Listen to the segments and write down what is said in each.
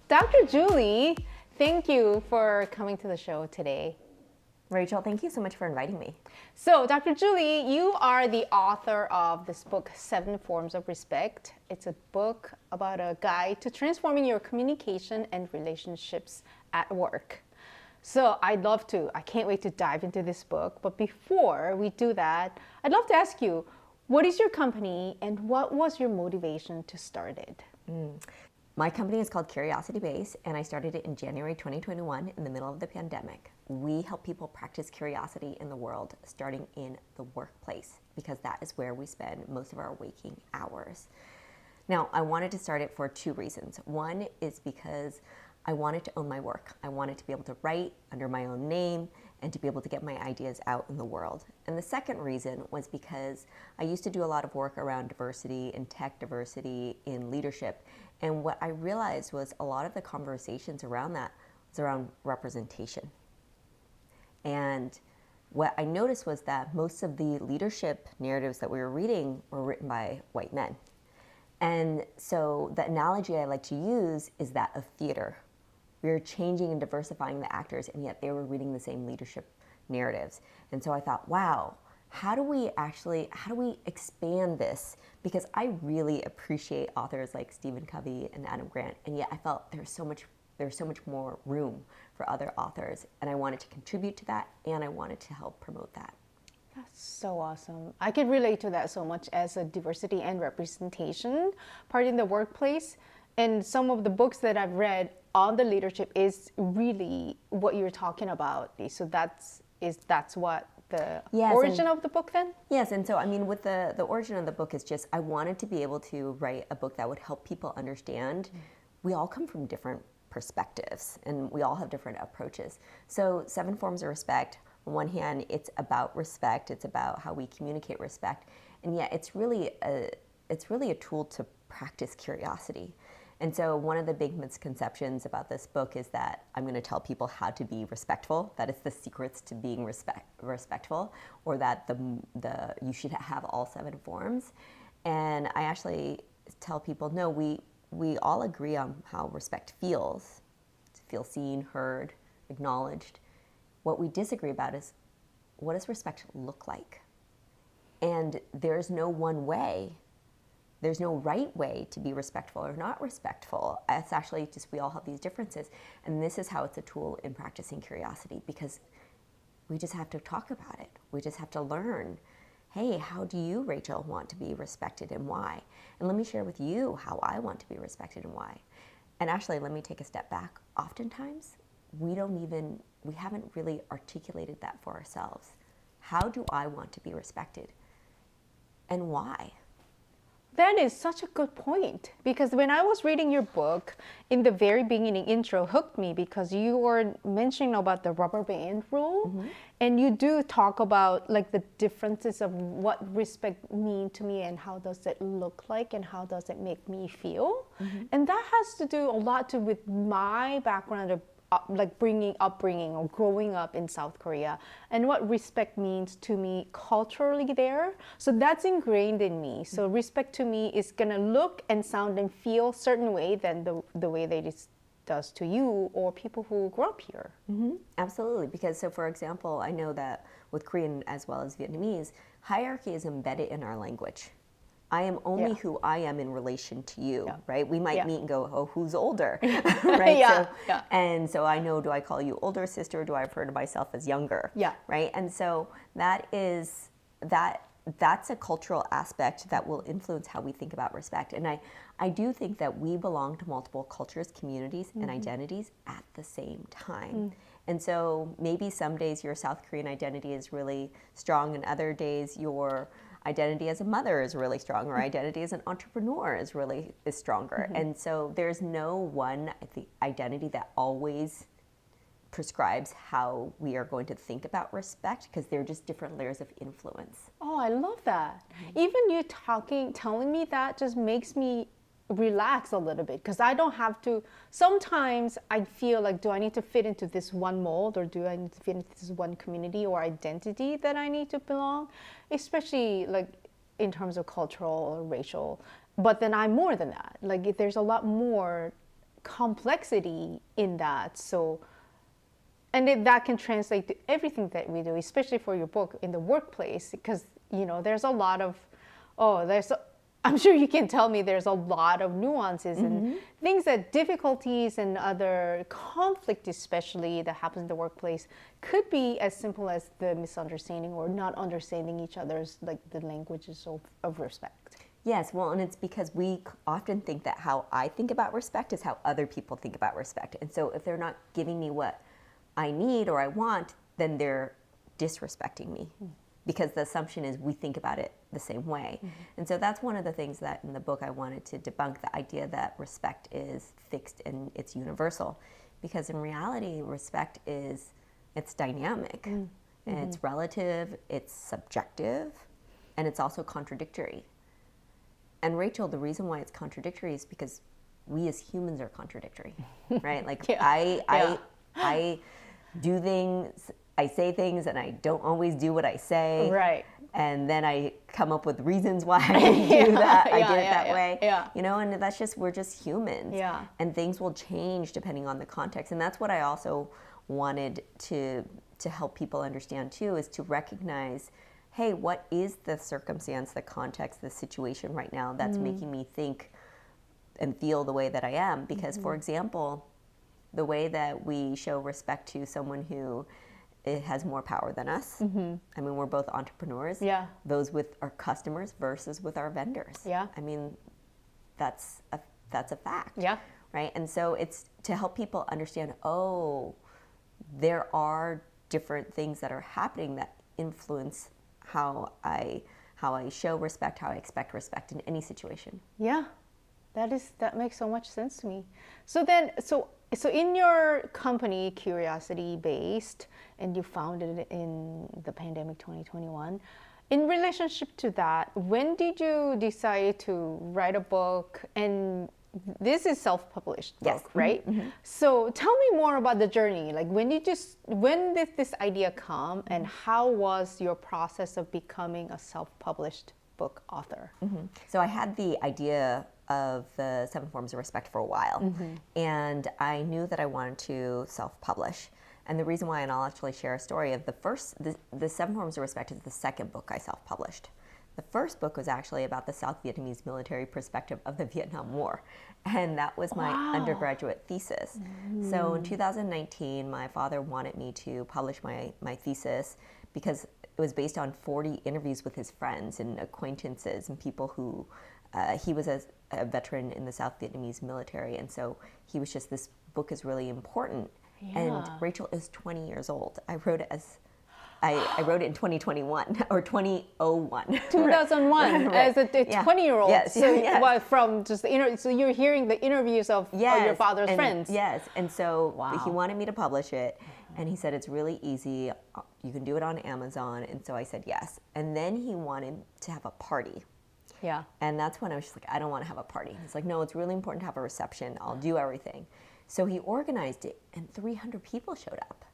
Dr. Julie, thank you for coming to the show today. Rachel, thank you so much for inviting me. So, Dr. Julie, you are the author of this book, 7 Forms of Respect. It's a book about a guide to transforming your communication and relationships at work. So I can't wait to dive into this book. But before we do that, I'd love to ask you, what is your company and what was your motivation to start it? My company is called Curiosity Base, and I started it in January 2021 in the middle of the pandemic. We help people practice curiosity in the world, starting in the workplace, because that is where we spend most of our waking hours. Now, I wanted to start it for 2 reasons. One is because I wanted to own my work. I wanted to be able to write under my own name and to be able to get my ideas out in the world. And the second reason was because I used to do a lot of work around diversity and tech diversity in leadership. And what I realized was a lot of the conversations around that was around representation. And what I noticed was that most of the leadership narratives that we were reading were written by white men. And so the analogy I like to use is that of theater. We were changing and diversifying the actors, and yet they were reading the same leadership narratives. And so I thought, wow, how do we expand this? Because I really appreciate authors like Stephen Covey and Adam Grant, and yet I felt there's so much more room for other authors, and I wanted to contribute to that, and I wanted to help promote that. That's so awesome. I could relate to that so much as a diversity and representation part in the workplace. And some of the books that I've read on the leadership is really what you're talking about. So that's what the origin of the book then? Yes, and so I mean with the origin of the book is just I wanted to be able to write a book that would help people understand we all come from different perspectives and we all have different approaches. So 7 Forms of Respect, on one hand, it's about respect, it's about how we communicate respect, and yet it's really a tool to practice curiosity. And so one of the big misconceptions about this book is that I'm going to tell people how to be respectful, that it's the secrets to being respectful, or that you should have all 7 forms. And I actually tell people, no, we all agree on how respect feels, to feel seen, heard, acknowledged. What we disagree about is, what does respect look like? And there's no one way. There's no right way to be respectful or not respectful. It's actually just we all have these differences. And this is how it's a tool in practicing curiosity, because we just have to talk about it. We just have to learn, hey, how do you, Rachel, want to be respected and why? And let me share with you how I want to be respected and why. And actually, let me take a step back. Oftentimes, we haven't really articulated that for ourselves. How do I want to be respected? And why? That is such a good point, because when I was reading your book, in the very beginning, intro hooked me because you were mentioning about the rubber band rule, and you do talk about like the differences of what respect mean to me and how does it look like and how does it make me feel, and that has to do a lot with my background of like upbringing or growing up in South Korea and what respect means to me culturally there. So that's ingrained in me. So respect to me is gonna look and sound and feel a certain way than the way that it does to you or people who grew up here. Absolutely, because so for example, I know that with Korean as well as Vietnamese, hierarchy is embedded in our language. I am only who I am in relation to you, right? We might meet and go, oh, who's older, right? And so I know, do I call you older sister or do I refer to myself as younger, right? And so that's a cultural aspect that will influence how we think about respect. And I do think that we belong to multiple cultures, communities, and identities at the same time. And so maybe some days your South Korean identity is really strong and other days your identity as a mother is really strong, or identity as an entrepreneur is stronger. And so there's no one identity that always prescribes how we are going to think about respect, because they're just different layers of influence. Oh, I love that. Even you telling me that just makes me relax a little bit, because I don't have to. Sometimes I feel like, do I need to fit into this one mold, or do I need to fit into this one community or identity that I need to belong, especially like in terms of cultural or racial. But then I'm more than that. Like there's a lot more complexity in that. So, and that can translate to everything that we do, especially for your book in the workplace, because there's a lot of, I'm sure you can tell me there's a lot of nuances and things, that difficulties and other conflict, especially that happens in the workplace, could be as simple as the misunderstanding or not understanding each other's, like, the languages of respect. Yes, well, and it's because we often think that how I think about respect is how other people think about respect. And so if they're not giving me what I need or I want, then they're disrespecting me. Because the assumption is we think about it the same way. And so that's one of the things that in the book I wanted to debunk, the idea that respect is fixed and it's universal. Because in reality, respect it's dynamic, and it's relative, it's subjective, and it's also contradictory. And Rachel, the reason why it's contradictory is because we as humans are contradictory, right? Like I do things, I say things, and I don't always do what I say. Right. And then I come up with reasons why I do that. I did it that way. Yeah. And that's just, we're just humans. Yeah. And things will change depending on the context. And that's what I also wanted to help people understand too, is to recognize, hey, what is the circumstance, the context, the situation right now that's making me think and feel the way that I am? Because, for example, the way that we show respect to someone who has more power than us. I mean, we're both entrepreneurs. Yeah. Those with our customers versus with our vendors. Yeah. I mean, that's a fact. Yeah. Right? And so it's to help people understand, there are different things that are happening that influence how I show respect, how I expect respect in any situation. Yeah. That makes so much sense to me. So in your company, Curiosity Based, and you founded it in the pandemic 2021, in relationship to that, when did you decide to write a book? And this is self-published book, Yes. right? So tell me more about the journey. Like, when did this idea come, and how was your process of becoming a self-published book author? So I had the idea of the 7 Forms of Respect for a while, and I knew that I wanted to self-publish. And the reason why, and I'll actually share a story of the 7 Forms of Respect is the second book I self-published. The first book was actually about the South Vietnamese military perspective of the Vietnam War, and that was my undergraduate thesis. So in 2019, my father wanted me to publish my thesis because it was based on 40 interviews with his friends and acquaintances and people who he was a veteran in the South Vietnamese military, and so he was just, this book is really important. Yeah. And Rachel is 20 years old. I wrote it I wrote it in 2021 or 2001. 2001 right. as a 20-year-old. Yes. So, Yes. from just so you're hearing the interviews of your father's friends. Yes, and so he wanted me to publish it, and he said it's really easy. You can do it on Amazon, and so I said yes. And then he wanted to have a party. Yeah. And that's when I was just like, I don't want to have a party. He's like, no, it's really important to have a reception. I'll do everything. So he organized it, and 300 people showed up.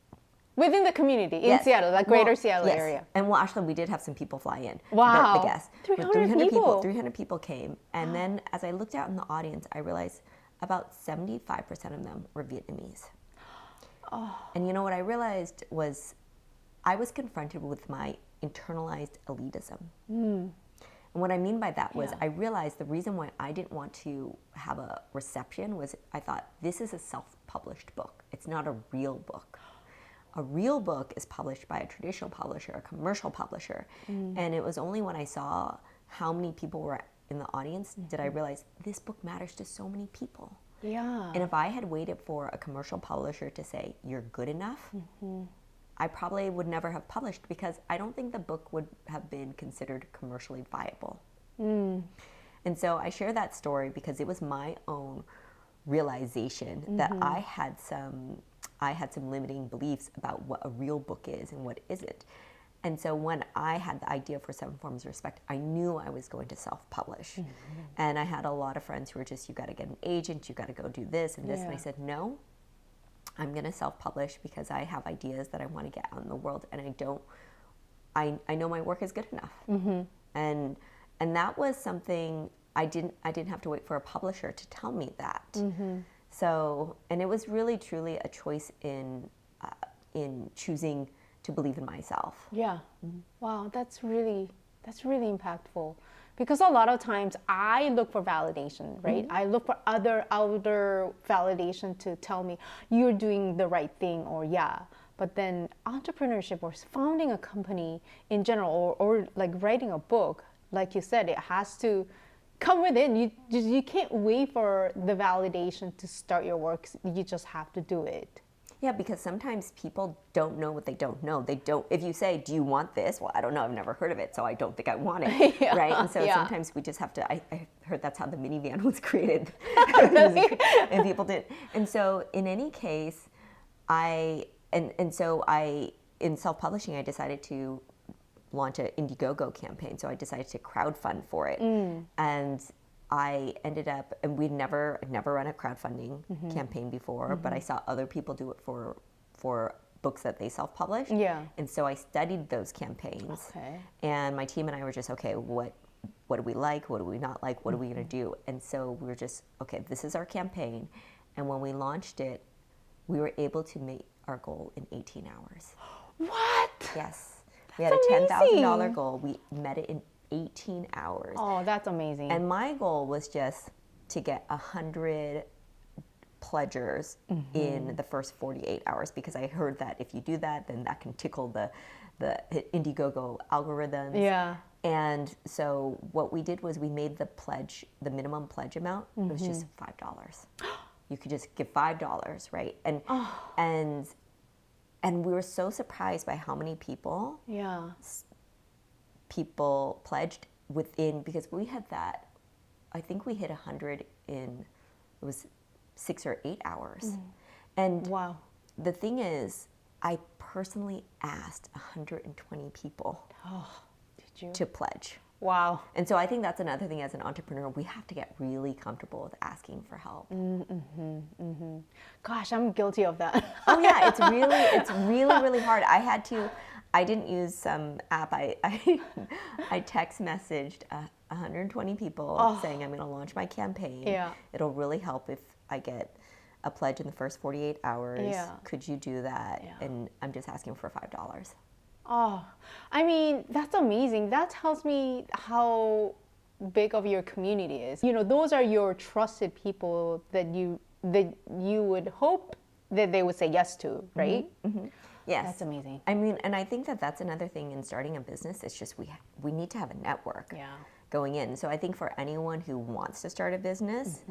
Within the community in Seattle, like greater Seattle area. And actually, we did have some people fly in. Wow. The guests. 300 people came. And then as I looked out in the audience, I realized about 75% of them were Vietnamese. And you know what I realized was I was confronted with my internalized elitism. And what I mean by that was I realized the reason why I didn't want to have a reception was I thought, this is a self-published book. It's not a real book. A real book is published by a traditional publisher, a commercial publisher. And it was only when I saw how many people were in the audience did I realize this book matters to so many people. Yeah. And if I had waited for a commercial publisher to say, you're good enough, I probably would never have published, because I don't think the book would have been considered commercially viable. And so I share that story because it was my own realization that I had some limiting beliefs about what a real book is and what isn't. And so when I had the idea for 7 Forms of Respect, I knew I was going to self-publish. And I had a lot of friends who were just, you got to get an agent, you got to go do this and this. And I said, no, I'm going to self-publish because I have ideas that I want to get out in the world, and I know my work is good enough. And that was something I didn't have to wait for a publisher to tell me that. So, and it was really truly a choice in choosing to believe in myself. Yeah. Wow, that's really impactful. Because a lot of times I look for validation, right? I look for other outer validation to tell me you're doing the right thing, or yeah. But then entrepreneurship or founding a company in general, or like writing a book, like you said, it has to come within. You can't wait for the validation to start your work. You just have to do it. Yeah, because sometimes people don't know what they don't know. They don't. If you say, "Do you want this?" Well, I don't know. I've never heard of it, so I don't think I want it, Yeah, right? And so yeah. sometimes we just have to. I heard that's how the minivan was created, Really? and people did. And so, in any case, in self-publishing, I decided to launch an IndieGoGo campaign. So I decided to crowdfund for it, and I ended up, and I'd never run a crowdfunding campaign before, but I saw other people do it for books that they self-published. Yeah. And so I studied those campaigns. Okay. And my team and I were just, okay, what do we like? What do we not like? What are we going to do? And so we were just, okay, this is our campaign. And when we launched it, we were able to meet our goal in 18 hours. What? Yes. That's We had a $10,000 amazing. goal. We met it in 18 hours. Oh, that's amazing. And my goal was just to get 100 pledgers in the first 48 hours, because I heard that if you do that, then that can tickle the IndieGoGo algorithms. Yeah. And so what we did was we made the minimum pledge amount, it was just $5. You could just give $5, right? And we were so surprised by how many people Yeah. pledged within, because we had that, I think we hit 100 in, it was 6 or 8 hours. And Wow. the thing is, I personally asked 120 people Did you? to pledge. Wow. And so I think that's another thing as an entrepreneur, we have to get really comfortable with asking for help. Gosh, I'm guilty of that. Oh yeah, it's really hard. I didn't use some app. I text messaged 120 people saying I'm going to launch my campaign. Yeah. It'll really help if I get a pledge in the first 48 hours. Yeah. Could you do that? Yeah. And I'm just asking for $5. Oh, I mean, that's amazing. That tells me how big of your community is. You know, those are your trusted people that you would hope that they would say yes to, right? Yes. That's amazing. I mean, and I think that that's another thing in starting a business. It's just we need to have a network Yeah. going in. So I think for anyone who wants to start a business,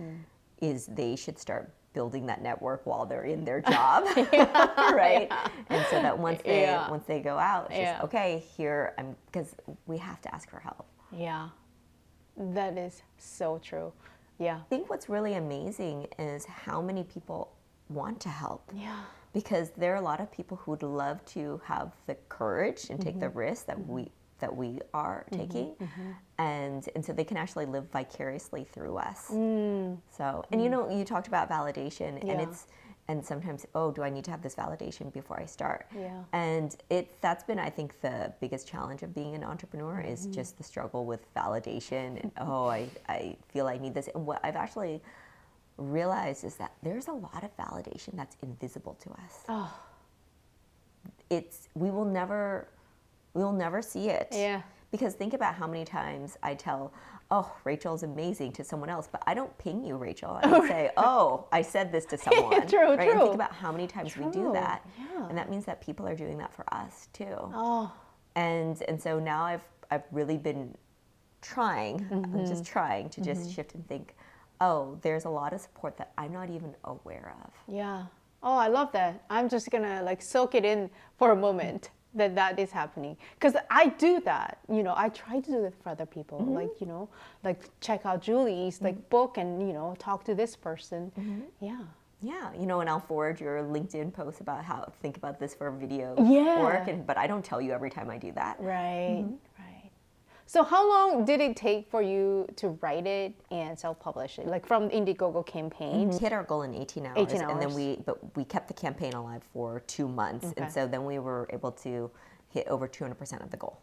is they should start building that network while they're in their job, right? Yeah. And so that once they go out, it's just, Yeah. okay, here I'm, because we have to ask for help. Yeah. That is so true. Yeah. I think what's really amazing is how many people want to help. Yeah. Because there are a lot of people who would love to have the courage and take the risk that we are taking, and so they can actually live vicariously through us. So, and you talked about validation, Yeah. and sometimes, do I need to have this validation before I start? Yeah. And that's been, I think, the biggest challenge of being an entrepreneur is just the struggle with validation. And I feel I need this. And what I've actually realized is that there's a lot of validation that's invisible to us. Oh. We will never see it. Yeah. Because think about how many times I tell, Rachel's amazing to someone else, but I don't ping you, Rachel. I don't say, I said this to someone. True, right? true. And think about how many times we do True. that. Yeah. And that means that people are doing that for us too. Oh. And so now I've really been trying, I'm just trying to just shift and think, there's a lot of support that I'm not even aware of. Yeah. Oh, I love that. I'm just gonna soak it in for a moment that is happening, because I do that. I try to do it for other people. Like check out Julie's book and talk to this person. Yeah. Yeah, and I'll forward your LinkedIn post about how think about this for video Yeah. work, but I don't tell you every time I do that. Right. Right. So how long did it take for you to write it and self-publish it? Like from IndieGoGo campaign? We hit our goal in 18 hours, 18 and then hours. we kept the campaign alive for 2 months, Okay. and so then we were able to hit over 200% of the goal.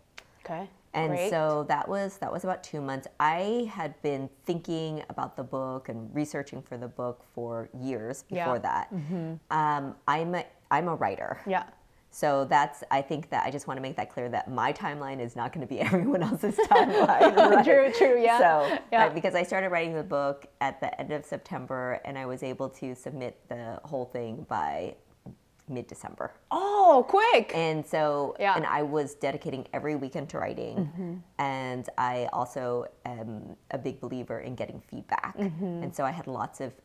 Okay. And Great. so that was about 2 months. I had been thinking about the book and researching for the book for years before that. I'm a writer. Yeah. So I think that I just want to make that clear that my timeline is not going to be everyone else's timeline. Right? True, yeah. So, Yeah. because I started writing the book at the end of September, and I was able to submit the whole thing by mid-December. Oh, quick. And so, Yeah. and I was dedicating every weekend to writing. And I also am a big believer in getting feedback. And so I had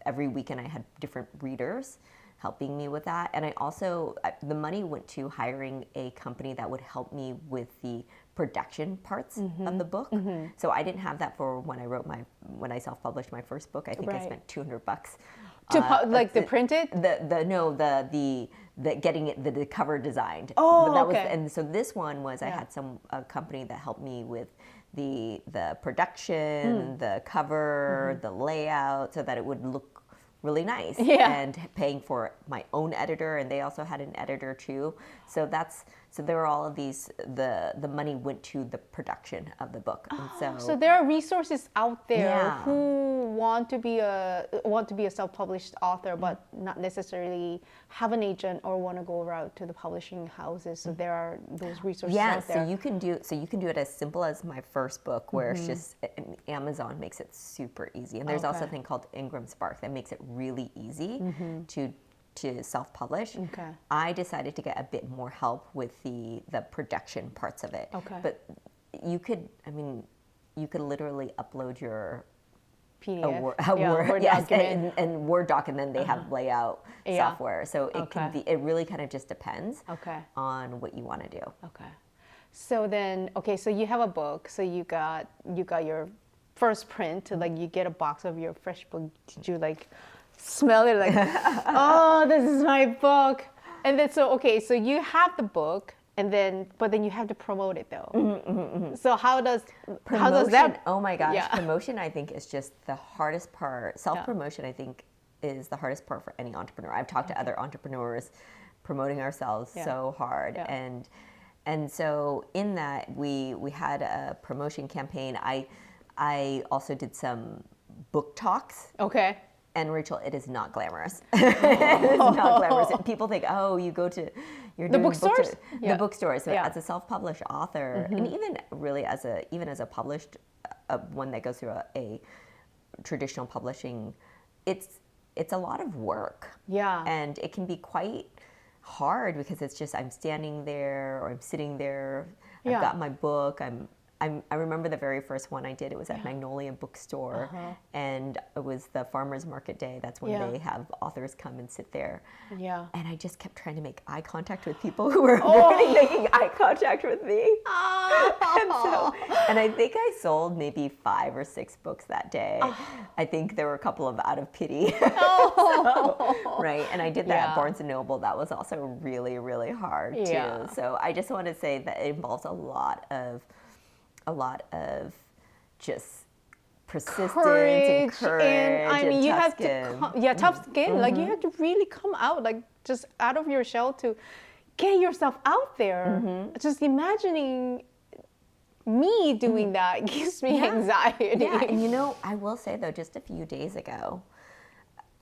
every weekend I had different readers helping me with that. And I also, the money went to hiring a company that would help me with the production parts of the book. So I didn't have that for when I self-published my first book. I think I spent $200 to print it? The getting it, the cover designed. Oh, but that okay. And so this one was, I had a company that helped me with the production, the cover, the layout, so that it would look really nice. Yeah. And paying for my own editor, and they also had an editor too. So there were all of these, the money went to the production of the book. And So there are resources out there Yeah. who want to be a self-published author, but not necessarily have an agent or want to go around to the publishing houses. So there are those resources out there. So you can do it as simple as my first book, where it's just Amazon makes it super easy, and there's also a thing called Ingram Spark that makes it really easy to self-publish. Okay. I decided to get a bit more help with the production parts of it. Okay. But you could literally upload your PDF. Word document. and Word doc, and then they have layout Yeah. software. So it really kind of just depends on what you want to do. Okay. So then, so you have a book. So you got your first print. Like you get a box of your fresh book. Did you like smell it? Like, oh, this is my book. And then so you have the book, but then you have to promote it though. So how does that? Oh my gosh, Yeah. promotion I think is just the hardest part. Self-promotion I think is the hardest part for any entrepreneur. I've talked to other entrepreneurs promoting ourselves so hard, and so in that we had a promotion campaign. I also did some book talks. Okay. And Rachel, it is not glamorous. It is not glamorous. People think, oh, you go to the bookstores. The bookstores. So as a self-published author, and even really as a published one that goes through a traditional publishing, it's a lot of work. Yeah. And it can be quite hard because it's just I'm standing there or I'm sitting there. I've got my book. I remember the very first one I did. It was at Magnolia Bookstore, and it was the farmers market day. That's when they have authors come and sit there. Yeah. And I just kept trying to make eye contact with people who were avoiding making eye contact with me. And I think I sold maybe 5 or 6 books that day. I think there were a couple of out of pity. Right. And I did that at Barnes & Noble. That was also really, really hard too. So I just want to say that it involves a lot of just persistence and courage. And I mean, you have skin. to, tough skin. Like you have to really come out, like just out of your shell to get yourself out there. Just imagining me doing that gives me anxiety. Yeah, and I will say though, just a few days ago,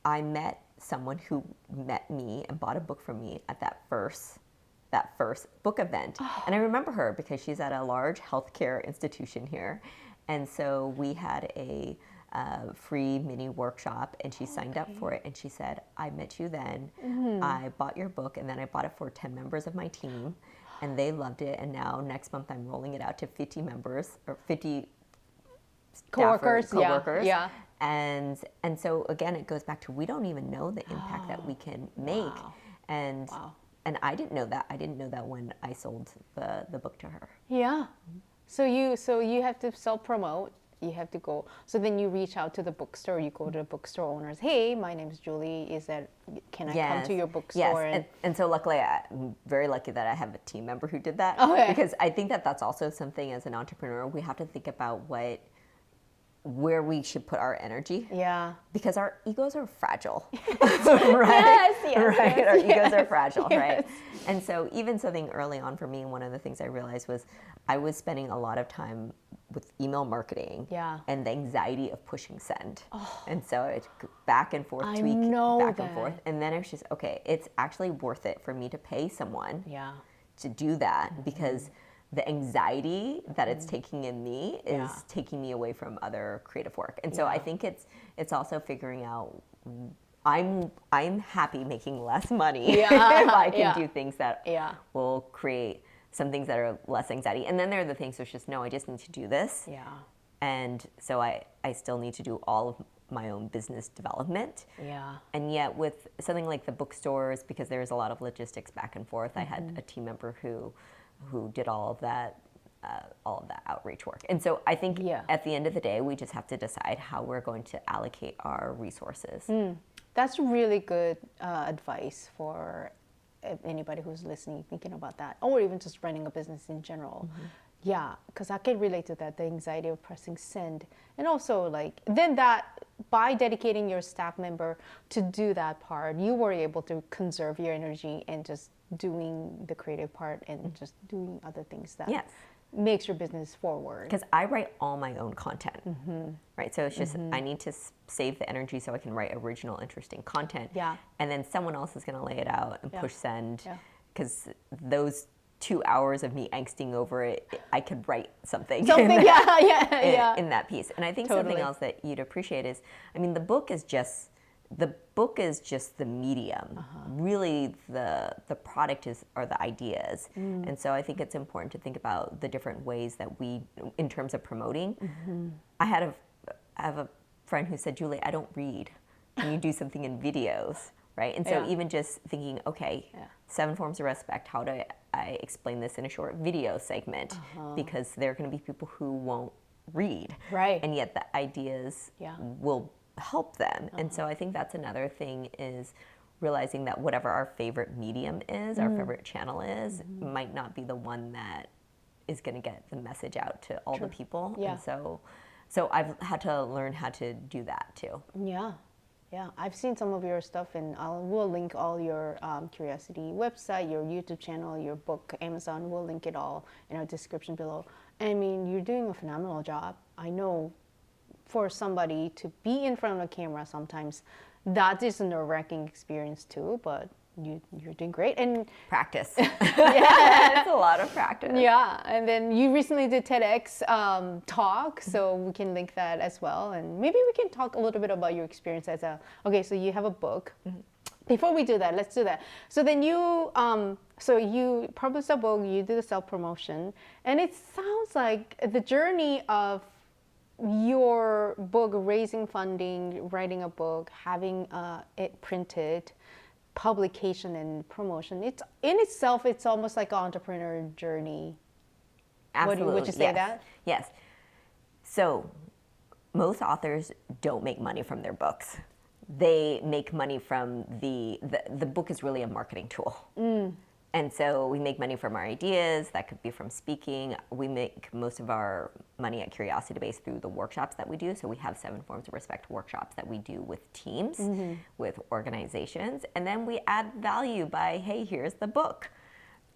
I met someone who met me and bought a book from me at that first book event. And I remember her because she's at a large healthcare institution here. And so we had a free mini workshop, and she signed up for it. And she said, I met you then. I bought your book, and then I bought it for 10 members of my team. And they loved it. And now next month I'm rolling it out to 50 members or 50 coworkers. Yeah. And so again, it goes back to we don't even know the impact that we can make. And I didn't know that. I didn't know that when I sold the book to her. Yeah. So you have to self-promote. You have to go. So then you reach out to the bookstore. You go to the bookstore owners. Hey, my name is Julie. Can I come to your bookstore? Yes. And so luckily, I'm very lucky that I have a team member who did that. Okay. Because I think that that's also something as an entrepreneur, we have to think about where we should put our energy. Yeah. Because our egos are fragile, right? Yes, right. yes, Our yes, egos are fragile, yes. right? And so even something early on for me, one of the things I realized was I was spending a lot of time with email marketing and the anxiety of pushing send. And so it's back and forth, tweak, back and forth. And then it's just, okay, it's actually worth it for me to pay someone to do that because the anxiety that it's taking in me is taking me away from other creative work. And so I think it's also figuring out I'm happy making less money if I can do things that will create some things that are less anxiety. And then there are the things which just, no, I just need to do this. Yeah. And so I still need to do all of my own business development. Yeah. And yet with something like the bookstores, because there's a lot of logistics back and forth, I had a team member who did all of that outreach work. And so I think at the end of the day, we just have to decide how we're going to allocate our resources. That's really good advice for anybody who's listening, thinking about that, or even just running a business in general. Yeah, because I can relate to that, the anxiety of pressing send. And also, like, then that, by dedicating your staff member to do that part, you were able to conserve your energy and just doing the creative part and just doing other things that makes your business forward. Because I write all my own content, right? So it's just, I need to save the energy so I can write original, interesting content. Yeah. And then someone else is going to lay it out and push send. Because those 2 hours of me angsting over it, I could write something in that piece. And I think something else that you'd appreciate is, I mean, the book is just the medium. Really, the product are the ideas. And so I think it's important to think about the different ways that we, in terms of promoting. I have a friend who said, Julie, I don't read. Can you do something in videos? Right? And so even just thinking, okay, 7 forms of respect, how do I explain this in a short video segment? Because there are going to be people who won't read. Right. And yet the ideas will help them. And so I think that's another thing, is realizing that whatever our favorite medium is, our favorite channel is, might not be the one that is going to get the message out to all the people. And so I've had to learn how to do that too. Yeah, I've seen some of your stuff, and we'll link all your Curiosity website, your YouTube channel, your book, Amazon. We'll link it all in our description below. I mean, you're doing a phenomenal job. I know for somebody to be in front of a camera sometimes, that is a nerve-wracking experience too, but you're doing great. And practice. It's a lot of practice. Yeah, and then you recently did TEDx talk, so we can link that as well. And maybe we can talk a little bit about your experience as okay, so you have a book. Before we do that, let's do that. So then you published a book, you did a self-promotion, and it sounds like the journey of your book, raising funding, writing a book, having it printed, publication and promotion, it's in itself, it's almost like an entrepreneur journey. Absolutely. Would you say that? Yes. So most authors don't make money from their books. They make money from the book is really a marketing tool. And so we make money from our ideas. That could be from speaking. We make most of our money at Curiosity Base through the workshops that we do. So we have 7 Forms of Respect workshops that we do with teams, with organizations. And then we add value by, hey, here's the book.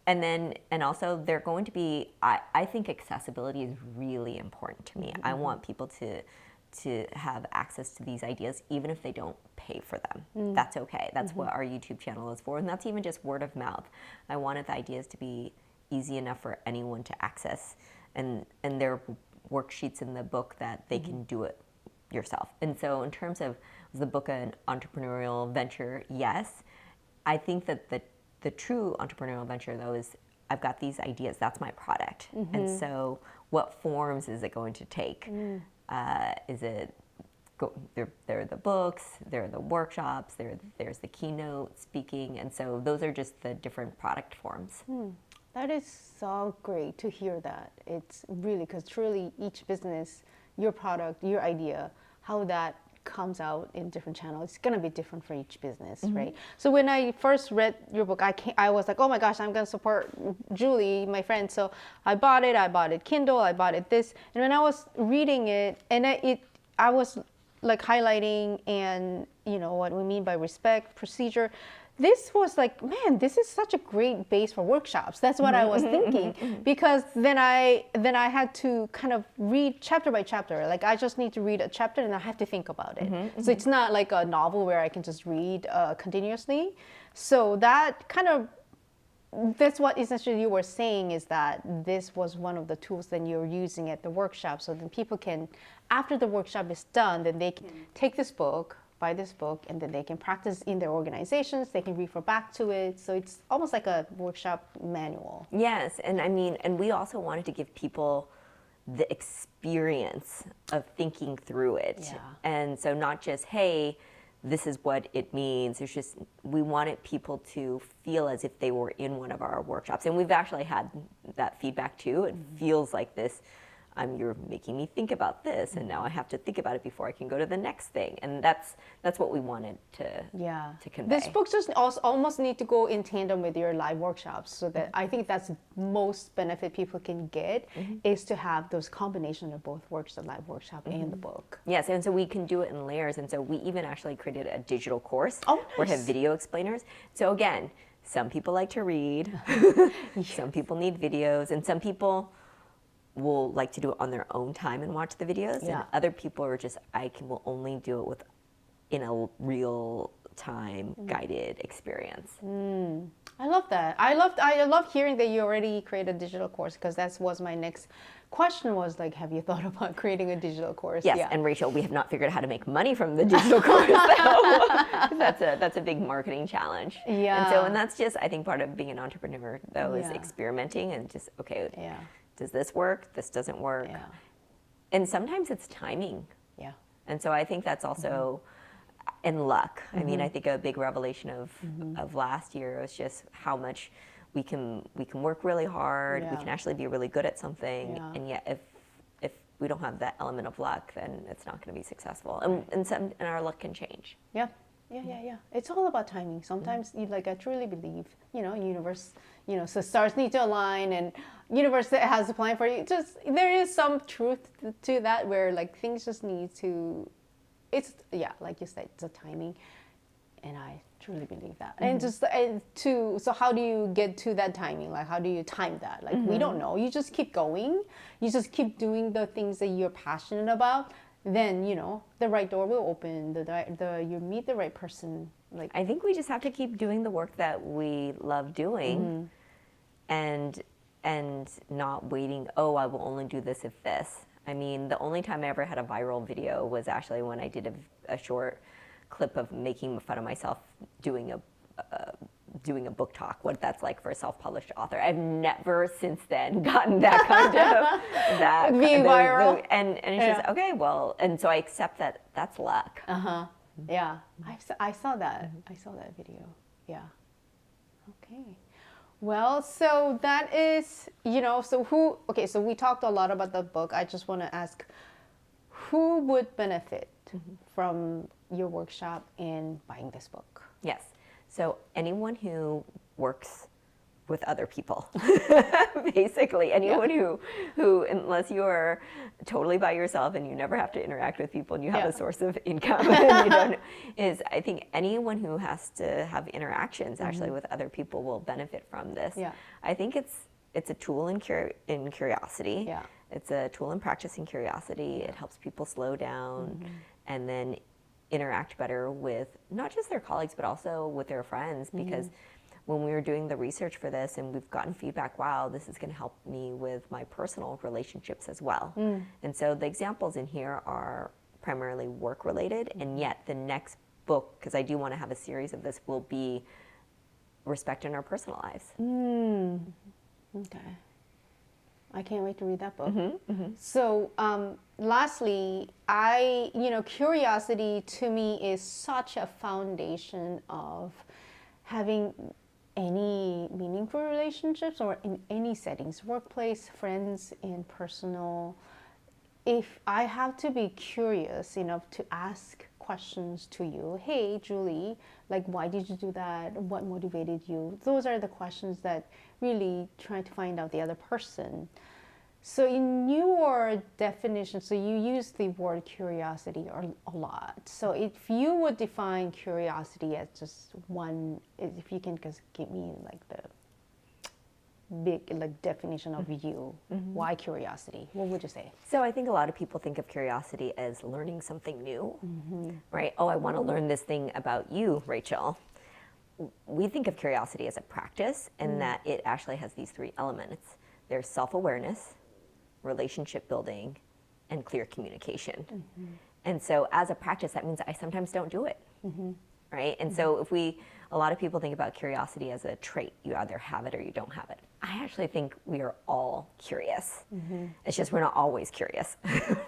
And also they're going to be, I think accessibility is really important to me. I want people to have access to these ideas, even if they don't pay for them. That's okay. That's what our YouTube channel is for. And that's even just word of mouth. I wanted the ideas to be easy enough for anyone to access. And there are worksheets in the book that they can do it yourself. And so in terms of, was the book an entrepreneurial venture? Yes. I think that the true entrepreneurial venture, though, is I've got these ideas. That's my product. And so what forms is it going to take? Is it, there are the books, there are the workshops, there's the keynote speaking, and so those are just the different product forms. That is so great to hear that. It's really, because truly each business, your product, your idea, how that comes out in different channels, it's going to be different for each business, right? So when I first read your book, I was like, oh my gosh, I'm going to support Julie, my friend. So I bought it Kindle, I bought it this. And when I was reading it, and I was like highlighting and, what we mean by respect, procedure. This was like, man, this is such a great base for workshops. That's what I was thinking, because then I had to kind of read chapter by chapter. Like, I just need to read a chapter and I have to think about it. So it's not like a novel where I can just read continuously. So that kind of, that's what essentially you were saying, is that this was one of the tools that you're using at the workshop. So then people can, after the workshop is done, then they can take this book, buy this book, and then they can practice in their organizations. They can refer back to it. So it's almost like a workshop manual. Yes, and I mean, and we also wanted to give people the experience of thinking through it. Yeah. And so not just, hey, this is what it means. It's just, we wanted people to feel as if they were in one of our workshops. And we've actually had that feedback too. It feels like this, you're making me think about this, and now I have to think about it before I can go to the next thing. And that's what we wanted to convey. This book just also almost need to go in tandem with your live workshops, so that I think that's most benefit people can get, is to have those combination of both the live workshop and the book. Yes, and so we can do it in layers. And so we even actually created a digital course where we have video explainers. So again, some people like to read, some people need videos, and some people will like to do it on their own time and watch the videos. And other people are just, will only do it in a real time guided experience. I love that. I love hearing that you already created a digital course, because that was my next question, was like, have you thought about creating a digital course? Yes, and Rachel, we have not figured out how to make money from the digital course, though. That's a big marketing challenge. Yeah. And that's just, I think, part of being an entrepreneur, though, is experimenting and just, okay, does this work? This doesn't work. Yeah. And sometimes it's timing. Yeah. And so I think that's also in luck. I mean, I think a big revelation of last year was just how much we can work really hard. We can actually be really good at something, and yet if we don't have that element of luck, then it's not going to be successful. And our luck can change. Yeah. It's all about timing. Sometimes, I truly believe, universe, so stars need to align, and universe has a plan for you. Just, there is some truth to that, where like things just need to, it's, like you said, it's a timing, and I truly believe that. And so how do you get to that timing? Like, how do you time that? Like, we don't know. You just keep going. You just keep doing the things that you're passionate about. Then, the right door will open. You meet the right person. Like, I think we just have to keep doing the work that we love doing, and not waiting, I will only do this if this. I mean, the only time I ever had a viral video was actually when I did a short clip of making fun of myself doing a book talk, what that's like for a self-published author. I've never since then gotten that kind of that being viral. And it's just, okay, well, and so I accept that that's luck. Yeah, I saw that. I saw that video. Yeah. Okay. Well, so that is, so we talked a lot about the book. I just want to ask, who would benefit from your workshop in buying this book? Yes. So anyone who works with other people, basically anyone who, unless you're totally by yourself and you never have to interact with people and you have a source of income, and I think anyone who has to have interactions actually with other people will benefit from this. Yeah. I think it's a tool in curiosity. Yeah. It's a tool in practicing curiosity. It helps people slow down and then interact better with not just their colleagues, but also with their friends, because when we were doing the research for this and we've gotten feedback, wow, this is going to help me with my personal relationships as well. And so the examples in here are primarily work related, and yet the next book, because I do want to have a series of this, will be respect in our personal lives. Okay. I can't wait to read that book. So, lastly, curiosity to me is such a foundation of having any meaningful relationships or in any settings, workplace, friends, and personal. If I have to be curious enough to ask questions to you, hey, Julie, like, why did you do that? What motivated you? Those are the questions that really try to find out the other person. So in your definition, so you use the word curiosity a lot. So if you would define curiosity as just one, if you can just give me like the big like definition of you, why curiosity? What would you say? So I think a lot of people think of curiosity as learning something new, right? Oh, I want to learn this thing about you, Rachel. We think of curiosity as a practice, and that it actually has these three elements. There's self-awareness, relationship building, and clear communication. And so as a practice, that means I sometimes don't do it, right? And so a lot of people think about curiosity as a trait. You either have it or you don't have it. I actually think we are all curious. It's just we're not always curious,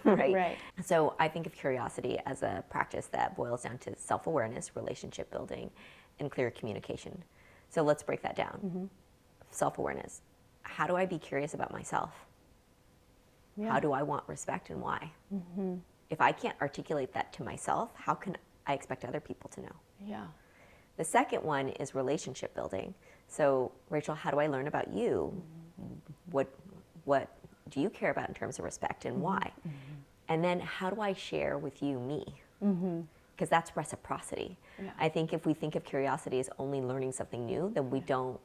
right? Right. So I think of curiosity as a practice that boils down to self-awareness, relationship building, and clear communication. So let's break that down. Self-awareness. How do I be curious about myself? Yeah. How do I want respect and why? If I can't articulate that to myself, how can I expect other people to know? Yeah. The second one is relationship building. So, Rachel, how do I learn about you? What do you care about in terms of respect and why? And then how do I share with you me? Because that's reciprocity. Yeah. I think if we think of curiosity as only learning something new, then we don't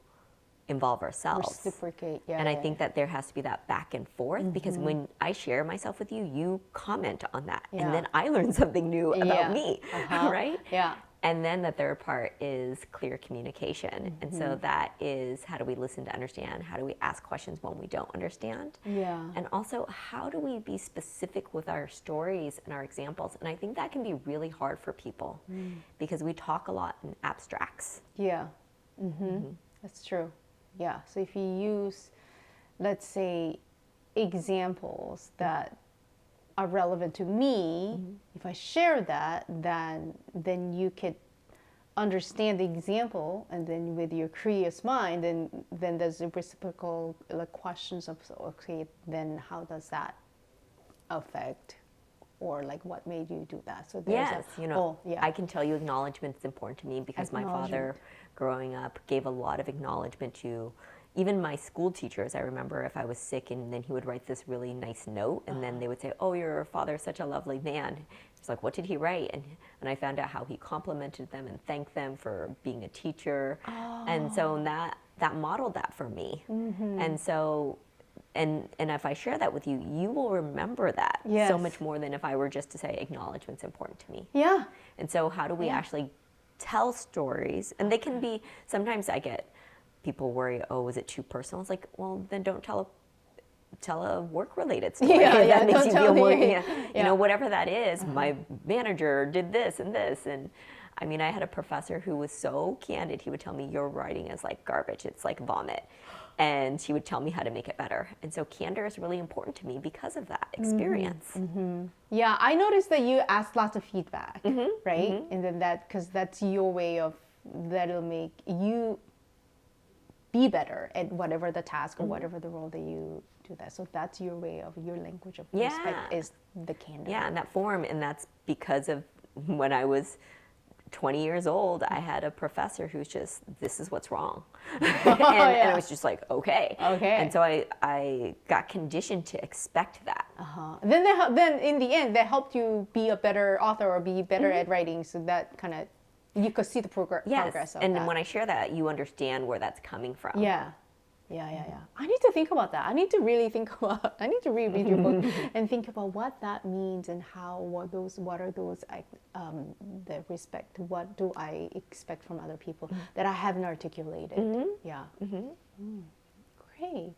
involve ourselves. Reciprocate, yeah. And I think that there has to be that back and forth, because when I share myself with you, you comment on that. Yeah. And then I learn something new about me, right? Yeah. And then the third part is clear communication. And so that is, how do we listen to understand? How do we ask questions when we don't understand? Yeah. And also, how do we be specific with our stories and our examples? And I think that can be really hard for people because we talk a lot in abstracts. Yeah. That's true. Yeah. So if you use, let's say, examples that are relevant to me, if I share that, then you could understand the example, and then with your curious mind, then there's a reciprocal like questions of, so, okay, then how does that affect, or like what made you do that? So there's Yes, I can tell you acknowledgement is important to me because my father, growing up, gave a lot of acknowledgement to even my school teachers. I remember if I was sick, and then he would write this really nice note, and then they would say, "Oh, your father's such a lovely man." It's like, what did he write? And I found out how he complimented them and thanked them for being a teacher. And so that modeled that for me. And so, and if I share that with you, you will remember that so much more than if I were just to say acknowledgement's important to me. Yeah. And so how do we actually tell stories? And they can be, sometimes I get people worry, oh, is it too personal? It's like, well, then don't tell a work-related story. That makes you feel more, you know, whatever that is. My manager did this and this. And I mean, I had a professor who was so candid. He would tell me, your writing is like garbage. It's like vomit. And she would tell me how to make it better. And so candor is really important to me because of that experience. Yeah, I noticed that you ask lots of feedback, right? And then because that's your way of, that'll make you be better at whatever the task or whatever the role that you do that. So that's your way of, your language of respect is the candor. Yeah, and that form, and that's because of when I was 20 years old, I had a professor who's just, this is what's wrong. And I was just like, okay. And so I got conditioned to expect that. Then in the end, that helped you be a better author or be better at writing. So that kind of, you could see the progress of and that. When I share that, you understand where that's coming from. Yeah. I need to think about that. I need to reread your book and think about what that means and what are those the respect, what do I expect from other people that I haven't articulated. Yeah. Great.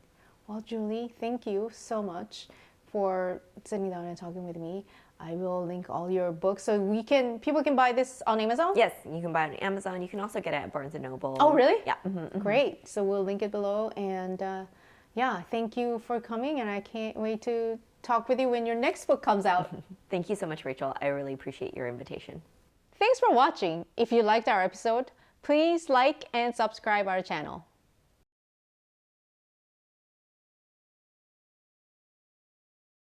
Well, Julie, thank you so much for sitting down and talking with me. I will link all your books so people can buy this on Amazon? Yes, you can buy it on Amazon. You can also get it at Barnes & Noble. Oh, really? Yeah. Great. So we'll link it below. And thank you for coming. And I can't wait to talk with you when your next book comes out. Thank you so much, Rachel. I really appreciate your invitation. Thanks for watching. If you liked our episode, please like and subscribe our channel.